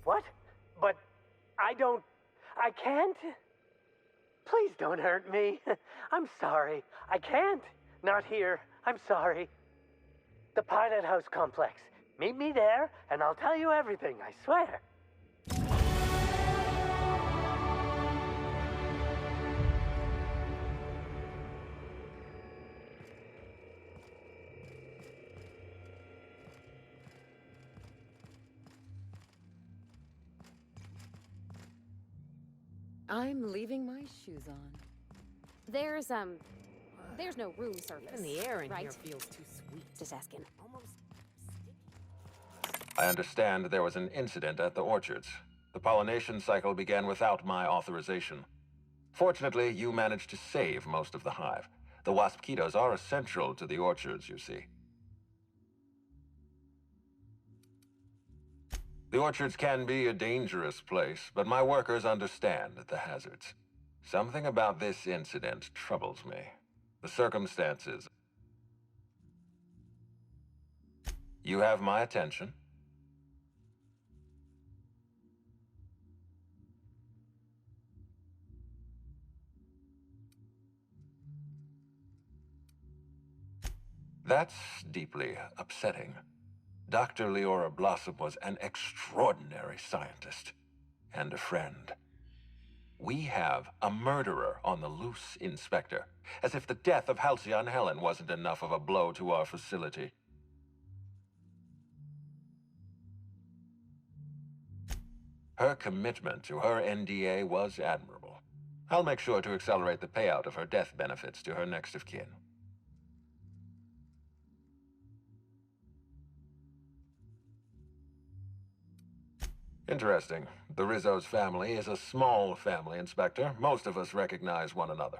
What? But I can't? Please don't hurt me. I'm sorry. I can't. Not here. I'm sorry. The Pilot House complex. Meet me there, and I'll tell you everything, I swear. I'm leaving my shoes on. There's no room service. Even the air in right? here feels too sweet. Just asking. Almost sticky. I understand there was an incident at the orchards. The pollination cycle began without my authorization. Fortunately, you managed to save most of the hive. The wasp-ketos are essential to the orchards, you see. The orchards can be a dangerous place, but my workers understand the hazards. Something about this incident troubles me. The circumstances. You have my attention. That's deeply upsetting. Dr. Leora Blossom was an extraordinary scientist and a friend. We have a murderer on the loose, Inspector, as if the death of Halcyon Helen wasn't enough of a blow to our facility. Her commitment to her NDA was admirable. I'll make sure to accelerate the payout of her death benefits to her next of kin. Interesting. The Rizzo's family is a small family, Inspector. Most of us recognize one another.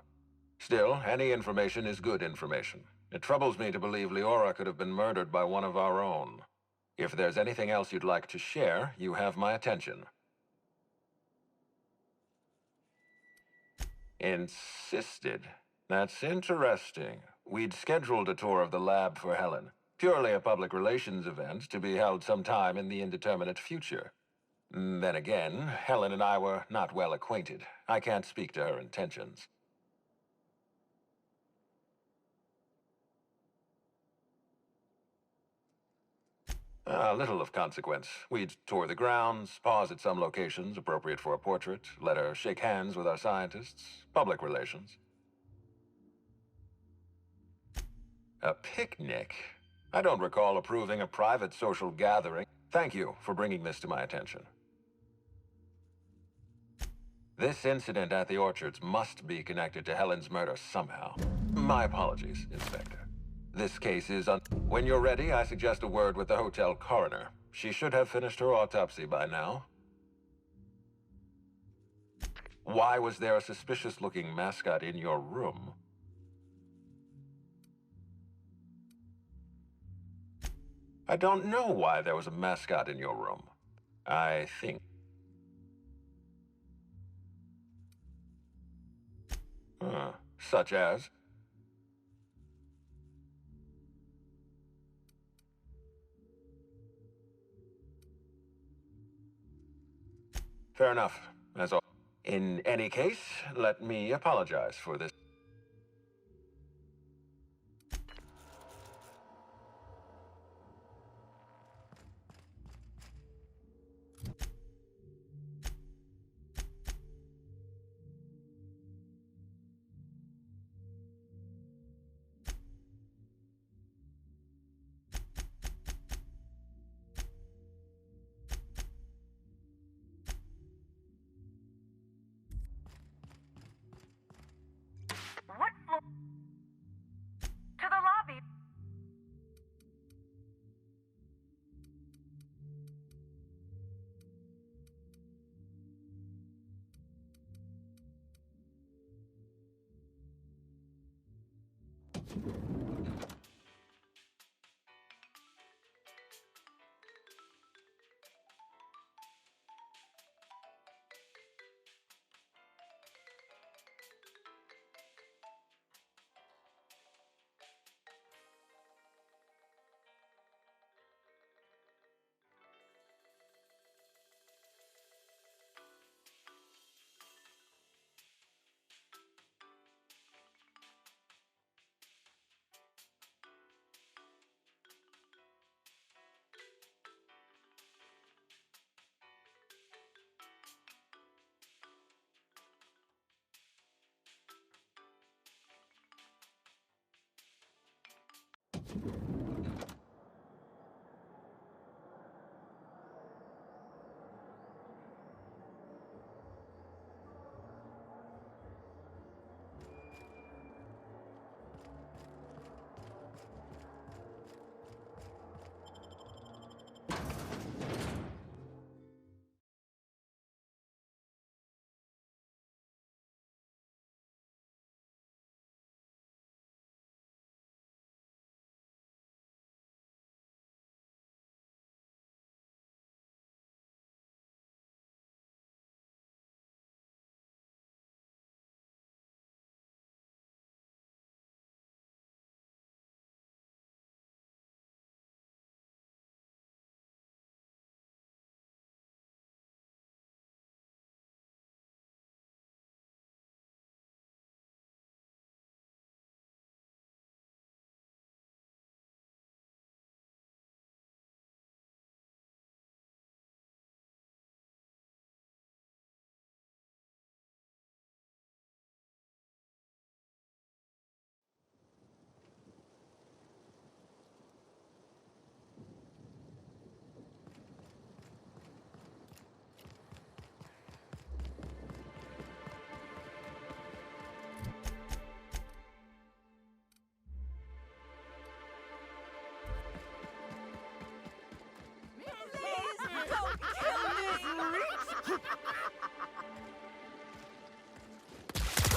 Still, any information is good information. It troubles me to believe Leora could have been murdered by one of our own. If there's anything else you'd like to share, you have my attention. Insisted. That's interesting. We'd scheduled a tour of the lab for Helen. Purely a public relations event to be held sometime in the indeterminate future. Then again, Helen and I were not well acquainted. I can't speak to her intentions. Little of consequence. We'd tour the grounds, pause at some locations appropriate for a portrait, let her shake hands with our scientists. Public relations. A picnic? I don't recall approving a private social gathering. Thank you for bringing this to my attention. This incident at the orchards must be connected to Helen's murder somehow. My apologies, Inspector. This case is When you're ready, I suggest a word with the hotel coroner. She should have finished her autopsy by now. Why was there a suspicious-looking mascot in your room? I don't know why there was a mascot in your room. I think... Such as? Fair enough, as all. In any case, let me apologize for this. What floor? To the lobby.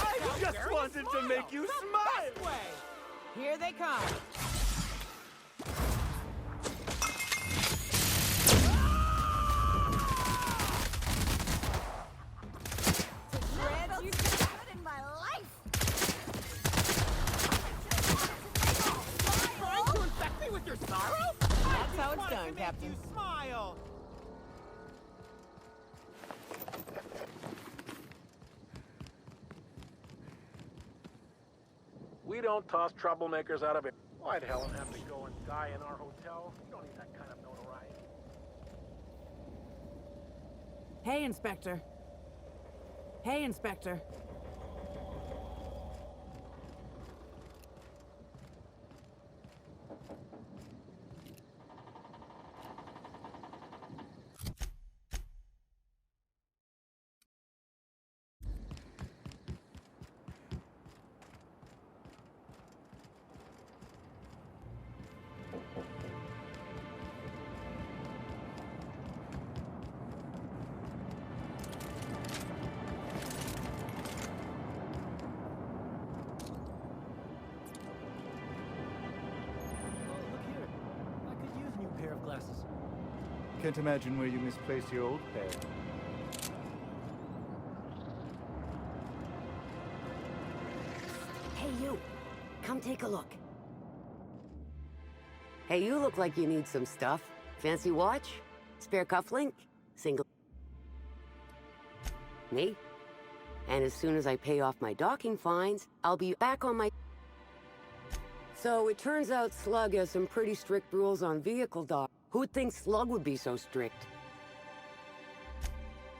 I just wanted to make you smile! Here they come. You should have it in my life. Trying to infect me with your sorrow? That's how it's done, Captain. Smile. We don't toss troublemakers out of it. Why'd Helen have to go and die in our hotel? You don't need that kind of notoriety. Hey, Inspector. Hey, Inspector. Pair of glasses. Can't imagine where you misplaced your old pair. Hey, you. Come take a look. Hey, you look like you need some stuff. Fancy watch? Spare cufflink? Single... Me? And as soon as I pay off my docking fines, I'll be back on my... So it turns out Slug has some pretty strict rules on vehicle dock. Who'd think Slug would be so strict?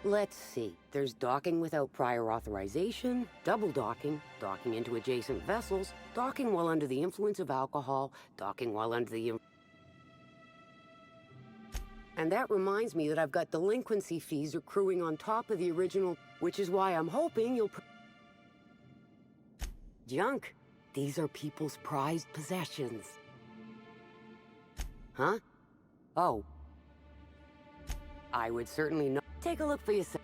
Let's see. There's docking without prior authorization, double docking, docking into adjacent vessels, docking while under the influence of alcohol, docking while under the... And that reminds me that I've got delinquency fees accruing on top of the original, which is why I'm hoping you'll... Junk. These are people's prized possessions. Huh? Oh. I would certainly not. Take a look for yourself.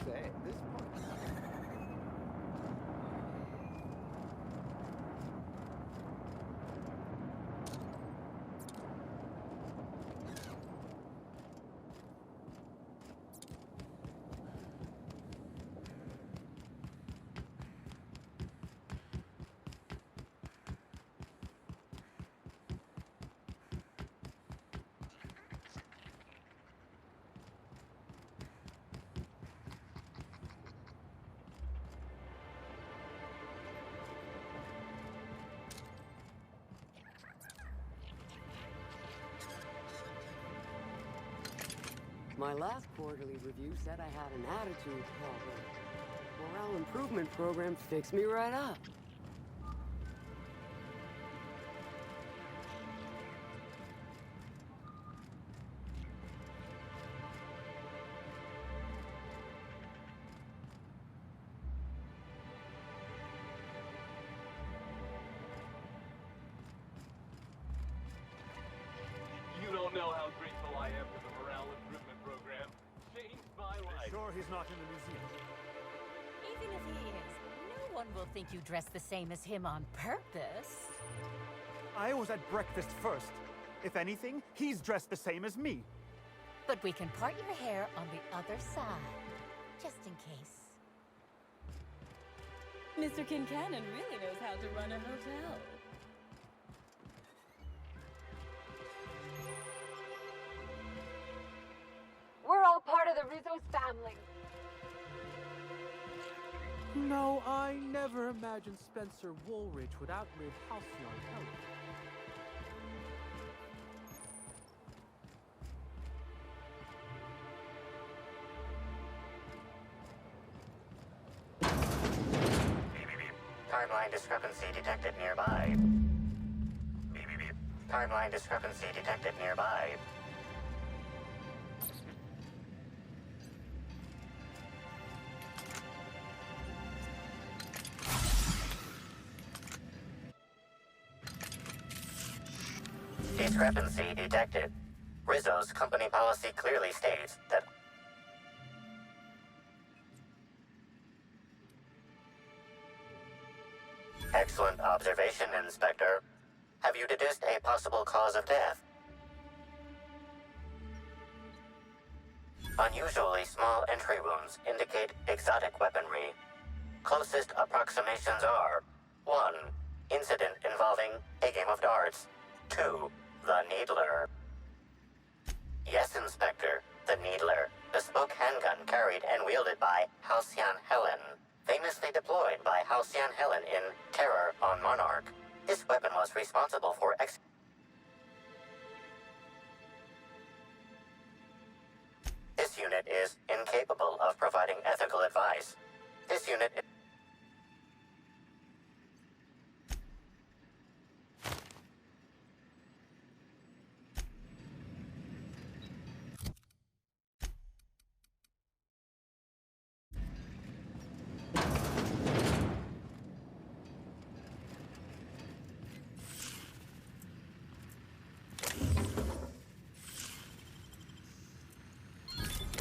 say, this part... My last quarterly review said I had an attitude problem. Morale improvement program fixed me right up. You don't know how grateful I am for the morale improvement program. Changed my life. Sure he's not in the museum. Even if he is, no one will think you dress the same as him on purpose. I was at breakfast first. If anything, he's dressed the same as me. But we can part your hair on the other side, just in case. Mr. Kincannon really knows how to run a hotel. We're all part of the Rizzo's family. No, I never imagined Spencer Woolridge would outlive Halcyon Helen. Timeline discrepancy detected nearby. Timeline discrepancy detected nearby. Discrepancy detected. Rizzo's company policy clearly states that excellent observation, Inspector. Have you deduced a possible cause of death? Unusually small entry wounds indicate exotic weaponry. Closest approximations are 1. Incident involving a game of darts. 2. The Needler. Yes, Inspector. The Needler. Bespoke handgun carried and wielded by Halcyon Helen. Famously deployed by Halcyon Helen in Terror on Monarch. This weapon was responsible for This unit is incapable of providing ethical advice. This unit is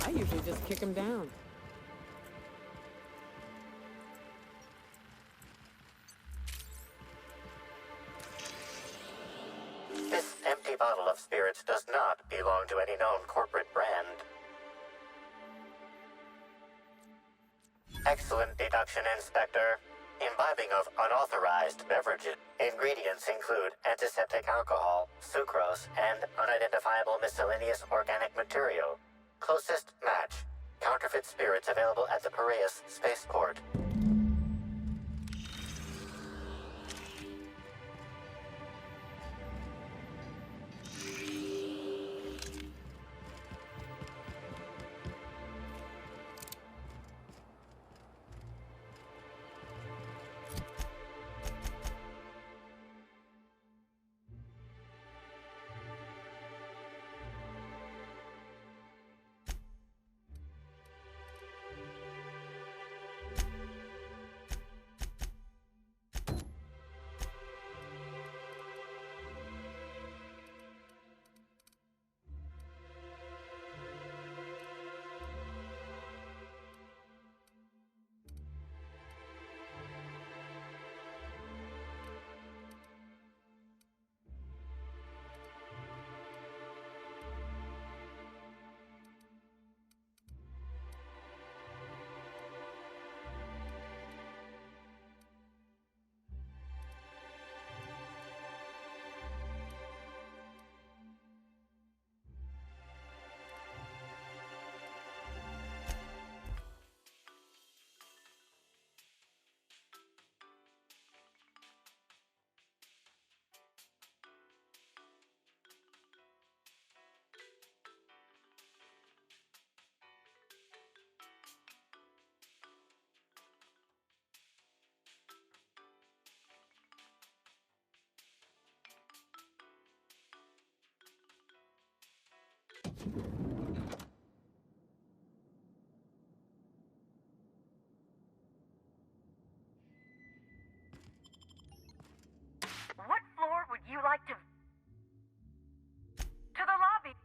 I usually just kick him down. This empty bottle of spirits does not belong to any known corporate brand. Excellent deduction, Inspector. Imbibing of unauthorized beverages. Ingredients include antiseptic alcohol, sucrose, and unidentifiable miscellaneous organic material. Closest match. Counterfeit spirits available at the Piraeus spaceport. What floor would you like to... To the lobby.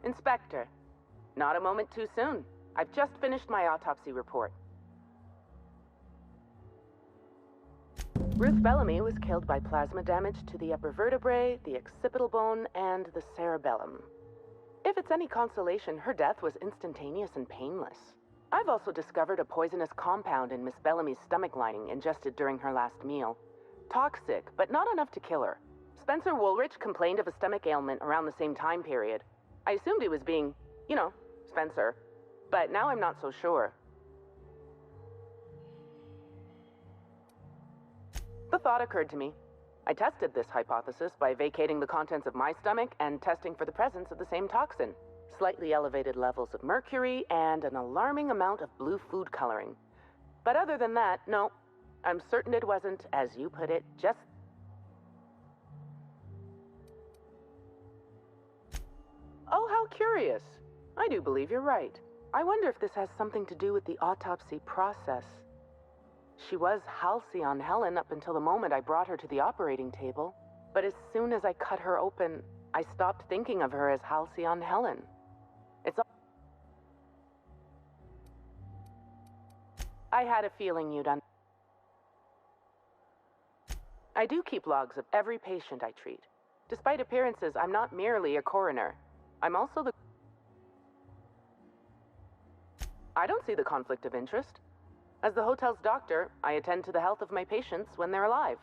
Inspector, not a moment too soon. I've just finished my autopsy report. Ruth Bellamy was killed by plasma damage to the upper vertebrae, the occipital bone, and the cerebellum. If it's any consolation, her death was instantaneous and painless. I've also discovered a poisonous compound in Miss Bellamy's stomach lining ingested during her last meal. Toxic, but not enough to kill her. Spencer Woolrich complained of a stomach ailment around the same time period. I assumed he was being, Spencer. But now I'm not so sure. The thought occurred to me. I tested this hypothesis by vacating the contents of my stomach and testing for the presence of the same toxin. Slightly elevated levels of mercury and an alarming amount of blue food coloring. But other than that, no. I'm certain it wasn't, as you put it, just... Oh, how curious. I do believe you're right. I wonder if this has something to do with the autopsy process. She was Halcyon Helen up until the moment I brought her to the operating table. But as soon as I cut her open, I stopped thinking of her as Halcyon Helen. I had a feeling you'd I do keep logs of every patient I treat. Despite appearances, I'm not merely a coroner. I'm also the... I don't see the conflict of interest. As the hotel's doctor, I attend to the health of my patients when they're alive.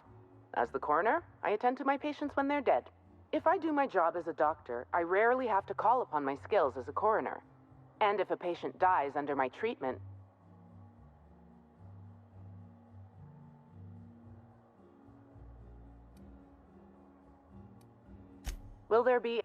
As the coroner, I attend to my patients when they're dead. If I do my job as a doctor, I rarely have to call upon my skills as a coroner. And if a patient dies under my treatment... Will there be...